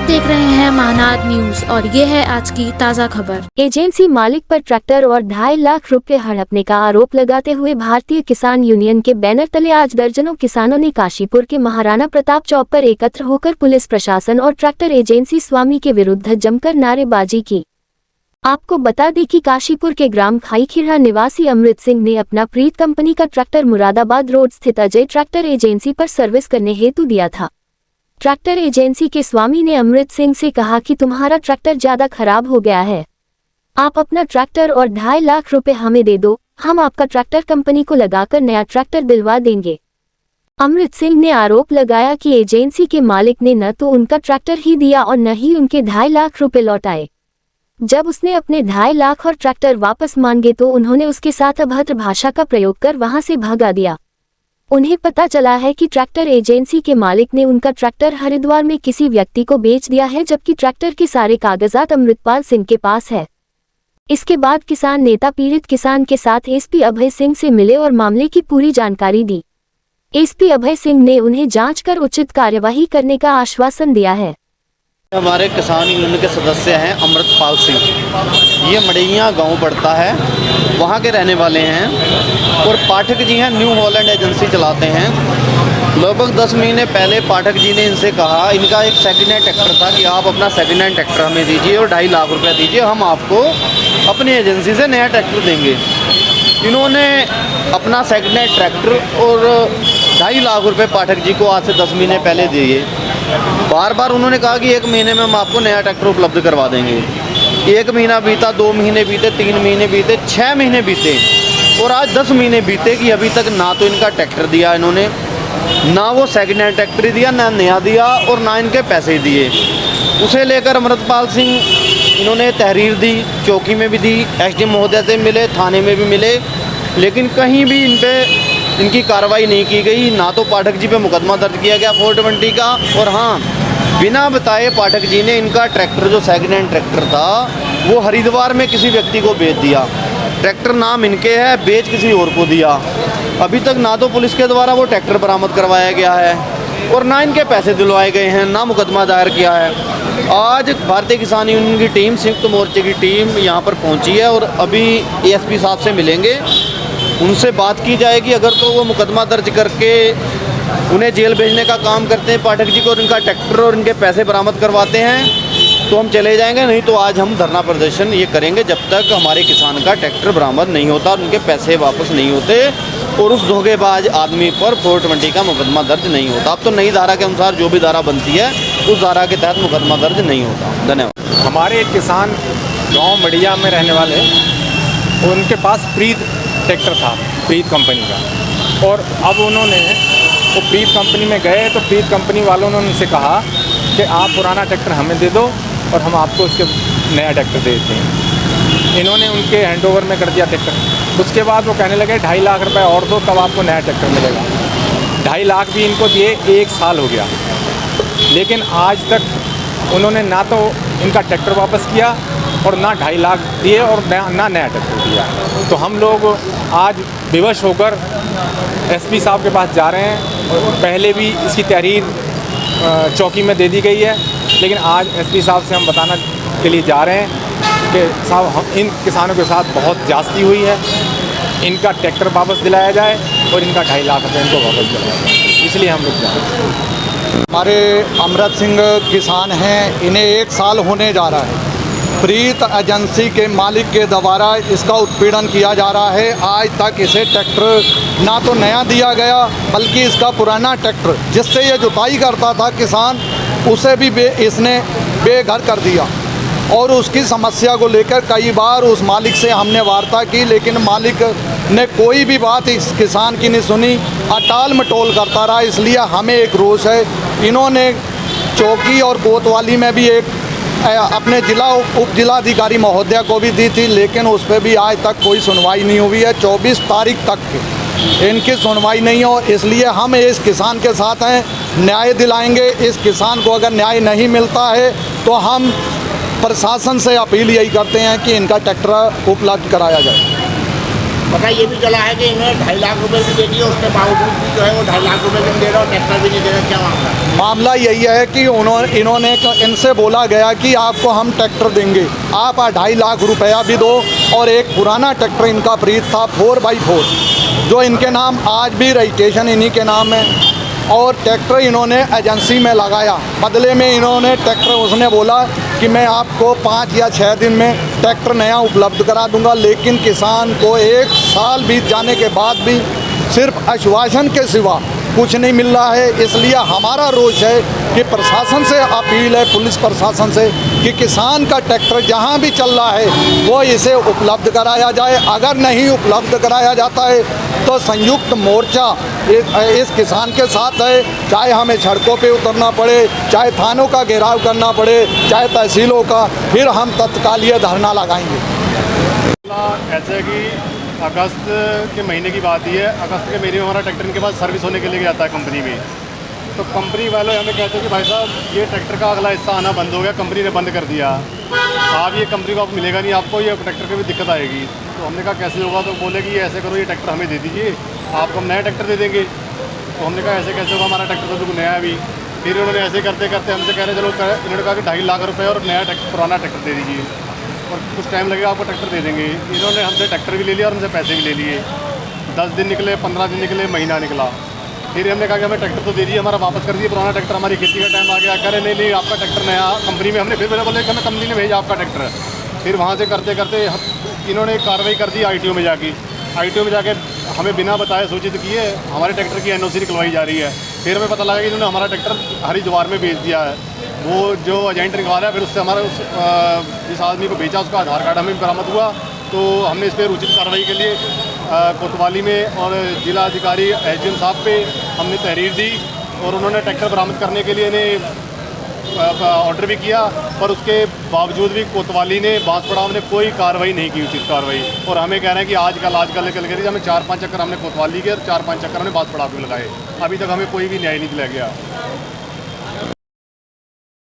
देख रहे हैं महानाद न्यूज और ये है आज की ताज़ा खबर। एजेंसी मालिक पर ट्रैक्टर और 2.5 लाख रुपए हड़पने का आरोप लगाते हुए भारतीय किसान यूनियन के बैनर तले आज दर्जनों किसानों ने काशीपुर के महाराणा प्रताप चौक पर एकत्र होकर पुलिस प्रशासन और ट्रैक्टर एजेंसी स्वामी के विरुद्ध जमकर नारेबाजी की। आपको बता दें कि काशीपुर के ग्राम खाईखीरा निवासी अमृत सिंह ने अपना प्रीत कंपनी का ट्रैक्टर मुरादाबाद रोड स्थित अजय ट्रैक्टर एजेंसी पर सर्विस करने हेतु दिया था। ट्रैक्टर एजेंसी के स्वामी ने अमृत सिंह से कहा कि तुम्हारा ट्रैक्टर ज्यादा खराब हो गया है, आप अपना ट्रैक्टर और 2.5 लाख रुपए हमें दे दो, हम आपका ट्रैक्टर कंपनी को लगाकर नया ट्रैक्टर दिलवा देंगे। अमृत सिंह ने आरोप लगाया कि एजेंसी के मालिक ने न तो उनका ट्रैक्टर ही दिया और न ही उनके 2.5 लाख रुपए लौटाए। जब उसने अपने 2.5 लाख और ट्रैक्टर वापस मांगे तो उन्होंने उसके साथ अभद्र भाषा का प्रयोग कर वहां से भगा दिया। उन्हें पता चला है कि ट्रैक्टर एजेंसी के मालिक ने उनका ट्रैक्टर हरिद्वार में किसी व्यक्ति को बेच दिया है, जबकि ट्रैक्टर के सारे कागजात अमृतपाल सिंह के पास है। इसके बाद किसान नेता पीड़ित किसान के साथ एसपी अभय सिंह से मिले और मामले की पूरी जानकारी दी। एसपी अभय सिंह ने उन्हें जांच कर उचित कार्यवाही करने का आश्वासन दिया है। हमारे किसान यूनियन के सदस्य हैं अमृतपाल सिंह, ये मड़ैया गांव पड़ता है, वहाँ के रहने वाले हैं और पाठक जी हैं न्यू हॉलैंड एजेंसी चलाते हैं। लगभग 10 महीने पहले पाठक जी ने इनसे कहा, इनका एक सेकेंड हैंड ट्रैक्टर था कि आप अपना सेकेंड हैंड ट्रैक्टर हमें दीजिए और 2.5 लाख रुपया दीजिए, हम आपको अपनी एजेंसी से नया ट्रैक्टर देंगे। इन्होंने अपना सेकेंड हैंड ट्रैक्टर और 2.5 लाख रुपये पाठक जी को आज से 10 महीने पहले दिए। बार बार उन्होंने कहा कि 1 महीने में हम आपको नया ट्रैक्टर उपलब्ध करवा देंगे। 1 महीना बीता, 2 महीने बीते, 3 महीने बीते, 6 महीने बीते और आज 10 महीने बीते कि अभी तक ना तो इनका ट्रैक्टर दिया इन्होंने, ना वो सेकेंड हैंड ट्रैक्टर दिया, ना नया दिया और ना इनके पैसे दिए। उसे लेकर अमृतपाल सिंह इन्होंने तहरीर दी, चौकी में भी दी, एसडीएम महोदय से मिले, थाने में भी मिले, लेकिन कहीं भी इनकी कार्रवाई नहीं की गई। ना तो पाठक जी पे मुकदमा दर्ज किया गया 420 का, और हाँ, बिना बताए पाठक जी ने इनका ट्रैक्टर जो सेकेंड हैंड ट्रैक्टर था वो हरिद्वार में किसी व्यक्ति को बेच दिया। ट्रैक्टर नाम इनके है, बेच किसी और को दिया। अभी तक ना तो पुलिस के द्वारा वो ट्रैक्टर बरामद करवाया गया है और ना इनके पैसे दिलवाए गए हैं, ना मुकदमा दायर किया है। आज भारतीय किसान यूनियन की टीम, संयुक्त मोर्चे की टीम यहाँ पर पहुँची है और अभी एएसपी साहब से मिलेंगे, उनसे बात की जाएगी। अगर तो वो मुकदमा दर्ज करके उन्हें जेल भेजने का काम करते हैं पाठक जी को और इनका ट्रैक्टर और इनके पैसे बरामद करवाते हैं तो हम चले जाएंगे, नहीं तो आज हम धरना प्रदर्शन ये करेंगे जब तक हमारे किसान का ट्रैक्टर बरामद नहीं होता और उनके पैसे वापस नहीं होते और उस धोखेबाज आदमी पर 420 का मुकदमा दर्ज नहीं होता। अब तो नई धारा के अनुसार जो भी धारा बनती है उस धारा के तहत मुकदमा दर्ज नहीं होता। धन्यवाद। हमारे एक किसान गाँव मड़िया में रहने वाले, उनके पास प्रीत ट्रैक्टर था, प्रीत कंपनी का, और अब उन्होंने वो प्रीत कंपनी में गए तो प्रीत कंपनी वालों ने उनसे कहा कि आप पुराना ट्रैक्टर हमें दे दो और हम आपको उसके नया ट्रैक्टर दे देते हैं। इन्होंने उनके हैंडओवर में कर दिया ट्रैक्टर। उसके बाद वो कहने लगे 2.5 लाख रुपए और दो तब आपको नया ट्रैक्टर मिलेगा। 2.5 लाख भी इनको दिए, 1 साल हो गया, लेकिन आज तक उन्होंने ना तो इनका ट्रैक्टर वापस किया और ना 2.5 लाख दिए और ना नया ट्रैक्टर दिया। तो हम लोग आज विवश होकर एसपी साहब के पास जा रहे हैं। पहले भी इसकी तहरीर चौकी में दे दी गई है, लेकिन आज एसपी साहब से हम बताना के लिए जा रहे हैं कि साहब इन किसानों के साथ बहुत ज्यादती हुई है, इनका ट्रैक्टर वापस दिलाया जाए और इनका 2.5 लाख रुपये इनको वापस दिलाया जाए, इसलिए हम लोग जा रहे हैं। हमारे अमृत सिंह किसान हैं, इन्हें 1 साल होने जा रहा है। प्रीत एजेंसी के मालिक के द्वारा इसका उत्पीड़न किया जा रहा है। आज तक इसे ट्रैक्टर ना तो नया दिया गया, बल्कि इसका पुराना ट्रैक्टर जिससे ये जुताई करता था किसान, उसे भी इसने बेघर कर दिया। और उसकी समस्या को लेकर कई बार उस मालिक से हमने वार्ता की, लेकिन मालिक ने कोई भी बात इस किसान की नहीं सुनी, अटाल मटोल करता रहा। इसलिए हमें एक रोष है। इन्होंने चौकी और कोतवाली में भी एक अपने उप जिलाधिकारी महोदया को भी दी थी, लेकिन उस पर भी आज तक कोई सुनवाई नहीं हुई है। 24 तारीख तक इनकी सुनवाई नहीं हो, इसलिए हम इस किसान के साथ हैं, न्याय दिलाएंगे। इस किसान को अगर न्याय नहीं मिलता है तो हम प्रशासन से अपील यही करते हैं कि इनका ट्रैक्टर उपलब्ध कराया जाए। पता ये भी चला है कि इन्हें 2.5 लाख रुपए भी दे दिए, उसके बावजूद भी जो है वो 2.5 लाख रुपए भी नहीं दे रहा और ट्रैक्टर भी नहीं दे रहा, क्या मामला है? मामला यही है कि इन्होंने इनसे बोला गया कि आपको हम ट्रैक्टर देंगे, आप 2.5 लाख रुपया भी दो, और एक पुराना ट्रैक्टर इनका प्रीत था 4x4 जो इनके नाम आज भी रजिस्ट्रेशन इन्हीं के नाम है, और ट्रैक्टर इन्होंने एजेंसी में लगाया। बदले में इन्होंने ट्रैक्टर, उसने बोला कि मैं आपको 5 या 6 दिन में ट्रैक्टर नया उपलब्ध करा दूंगा, लेकिन किसान को 1 साल बीत जाने के बाद भी सिर्फ आश्वासन के सिवा कुछ नहीं मिल रहा है। इसलिए हमारा रोष है कि प्रशासन से अपील है, पुलिस प्रशासन से, कि किसान का ट्रैक्टर जहां भी चल रहा है वो इसे उपलब्ध कराया जाए। अगर नहीं उपलब्ध कराया जाता है तो संयुक्त मोर्चा इस किसान के साथ है, चाहे हमें सड़कों पे उतरना पड़े, चाहे थानों का घेराव करना पड़े, चाहे तहसीलों का, फिर हम तत्कालीय धरना लगाएंगे। ऐसे कि अगस्त के महीने की बात ही है। अगस्त के महीने में हमारा ट्रैक्टर इनके पास सर्विस होने के लिए जाता है कंपनी में, तो कंपनी वाले हमें कहते हैं कि भाई साहब ये ट्रैक्टर का अगला हिस्सा आना बंद हो गया, कंपनी ने बंद कर दिया, आप ये कंपनी को आपको मिलेगा नहीं, आपको ये ट्रैक्टर की भी दिक्कत आएगी। तो हमने कहा कैसे होगा, तो बोले कि ऐसे करो, ये ट्रैक्टर हमें दे दीजिए, आपको हम नया ट्रैक्टर दे देंगे। तो हमने कहा ऐसे कैसे होगा, हमारा ट्रैक्टर तो बिल्कुल नया है अभी। फिर उन्होंने ऐसे करते करते हमसे कह रहे चलो, इन्होंने कहा कि 2.5 लाख रुपये और नया पुराना ट्रैक्टर दे दीजिए और कुछ टाइम लगेगा आपको ट्रैक्टर दे देंगे। इन्होंने हमसे ट्रैक्टर भी ले लिया और हमसे पैसे भी ले लिए। 10 दिन निकले, 15 दिन निकले, महीना निकला। फिर हमने कहा कि हमें ट्रैक्टर तो दे दीजिए, हमारा वापस कर दिए पुराना ट्रैक्टर, हमारी खेती का टाइम आ गया। कह रहे नहीं आपका ट्रैक्टर नया कंपनी में, हमने फिर बोले कि हमें कंपनी ने भेजा आपका ट्रैक्टर। फिर वहाँ से करते करते इन्होंने कार्रवाई कर दी ITO में जाके। ITO में जाके हमें बिना बताए सूचित किए हमारे ट्रैक्टर की NOC निकलवाई जा रही है। फिर हमें पता लगा कि इन्होंने हमारा ट्रैक्टर हरिद्वार में भेज दिया है। वो जो एजेंट निकलवाया, फिर उससे हमारा जिस आदमी को भेजा उसका आधार कार्ड हमें बरामद हुआ। तो हमने इस पर उचित कार्रवाई के लिए कोतवाली में और जिलाधिकारी SDM साहब पे हमने तहरीर दी और उन्होंने ट्रैक्टर बरामद करने के लिए इन्हें ऑर्डर भी किया, पर उसके बावजूद भी कोतवाली ने, बांसपड़ाव ने कोई कार्रवाई नहीं की, उचित कार्रवाई। और हमें कह रहे हैं कि आजकल कह रही हमें 4-5 चक्कर हमने कोतवाली के और 4-5 चक्कर हमने बांसपड़ाव के लगाए, अभी तक हमें कोई भी न्याय नहीं दिया गया।